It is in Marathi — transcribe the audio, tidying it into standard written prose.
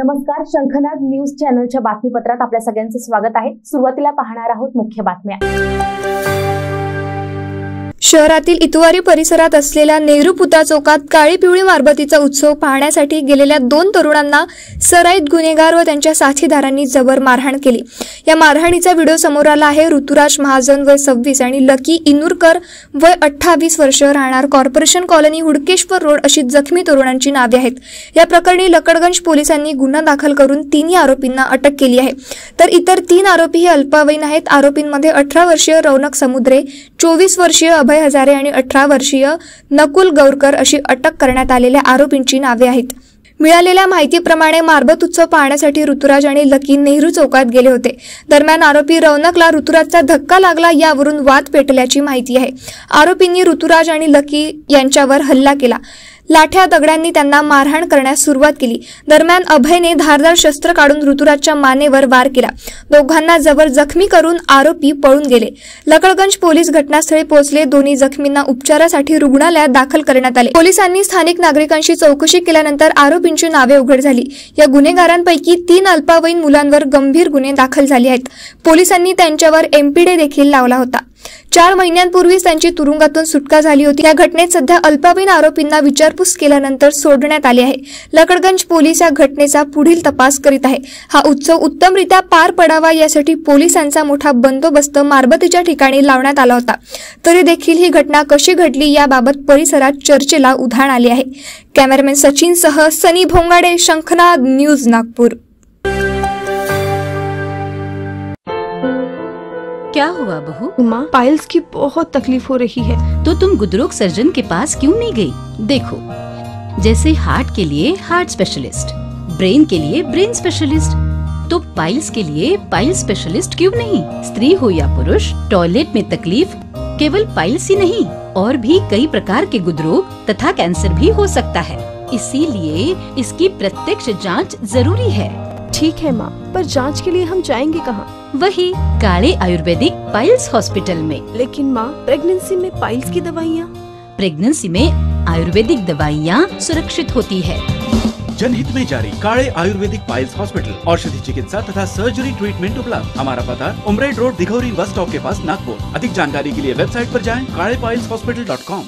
नमस्कार, शंखनाद न्यूज चॅनलच्या बातमीपत्रात आपल्या सगळ्यांचं स्वागत आहे। सुरुवातीला पाहणार आहोत मुख्य बातम्या। शहरातील इतवारी परिसरात असलेल्या नेहरू पुतळा चौकात काळी पिवळी मारबतीचा उत्सव पाहण्यासाठी गेलेल्या 2 तरुणांना सराईत गुन्हेगार व त्यांच्या साथीदारांनी जबर मारहाण केली। या मारहाणीचा व्हिडिओ समोर आला आहे। ऋतुराज महाजन वय 26 आणि लकी इनूरकर वय 28 वर्ष, राहणार कॉर्पोरेशन कॉलनी, हुडकेश्वर रोड अशी जखमी तरुणांची नावे आहेत। या प्रकरणी लकडगंज पोलिसांनी गुन्हा दाखल करून 3 आरोपींना अटक केली आहे, तर इतर 3 आरोपी हे अल्पवयीन आहेत। आरोपींमध्ये 18 वर्षीय रौनक समुद्रे, 24 वर्षीय अभय हजारे आणि 18 वर्षीय नकुल गौरकर अशी अटक करण्यात आलेल्या आरोपींची नावे आहेत। मिळालेल्या माहितीप्रमाणे मारबत उत्सव पाहण्यासाठी ऋतुराज आणि लकी नेहरू चौकात गेले होते। दरम्यान आरोपी रौनकला ऋतुराजचा धक्का लागला, यावरून वाद पेटल्याची माहिती आहे। आरोपींनी ऋतुराज आणि लकी यांच्यावर हल्ला केला। लाठ्या दगडांनी त्यांना मारहाण करण्यास सुरुवात केली। दरम्यान अभयने धारदार शस्त्र काढून ऋतुराजच्या मानेवर वार केला। दोघांना जबर जखमी करून आरोपी पळून गेले। लकडगंज पोलीस घटनास्थळी पोहोचले। दोन्ही जखमींना उपचारासाठी रुग्णालयात दाखल करण्यात आले। पोलिसांनी स्थानिक नागरिकांशी चौकशी केल्यानंतर आरोपींची नावे उघड झाली। या गुन्हेगारांपैकी 3 अल्पवयीन मुलांवर गंभीर गुन्हे दाखल झाले आहेत। पोलिसांनी त्यांच्यावर एमपीडे देखील लावला होता। 4 महिन्यांपूर्वीच त्यांची तुरुंगातून सुटका झाली होती। या घटनेत सध्या अल्पवयीन आरोपींना विचारपूस केल्यानंतर सोडण्यात आले आहे। लकडगंज पोलीस या घटनेचा पुढील तपास करीत आहे। हा उत्सव उत्तमरित्या पार पडावा यासाठी पोलिसांचा मोठा बंदोबस्त मारबतीच्या ठिकाणी लावण्यात आला होता। तरी देखील ही घटना कशी घडली याबाबत परिसरात चर्चेला उधाण आले आहे। कॅमेरामॅन सचिन सह सनी भोंगाडे, शंखनाद न्यूज, नागपूर। क्या हुआ बहू? माँ, पाइल्स की बहुत तकलीफ हो रही है। तो तुम गुदरोग सर्जन के पास क्यों नहीं गई? देखो, जैसे हार्ट के लिए हार्ट स्पेशलिस्ट, ब्रेन के लिए ब्रेन स्पेशलिस्ट, तो पाइल्स के लिए पाइल स्पेशलिस्ट क्यों नहीं? स्त्री हो या पुरुष, टॉयलेट में तकलीफ केवल पाइल्स ही नहीं, और भी कई प्रकार के गुदरोग तथा कैंसर भी हो सकता है। इसीलिए इसकी प्रत्यक्ष जांच जरूरी है। ठीक है माँ, पर जांच के लिए हम जाएंगे कहाँ? वही काले आयुर्वेदिक पाइल्स हॉस्पिटल में। लेकिन माँ, प्रेगनेंसी में पाइल्स की दवाइयाँ? प्रेगनेंसी में आयुर्वेदिक दवाइयाँ सुरक्षित होती है। जनहित में जारी काले आयुर्वेदिक पाइल्स हॉस्पिटल, औषधि चिकित्सा तथा सर्जरी ट्रीटमेंट उपलब्ध। हमारा पता उमरेड रोड, दिघौरी बस स्टॉप के पास, नागपुर। अधिक जानकारी के लिए वेबसाइट पर जाएं kalepileshhospital.com।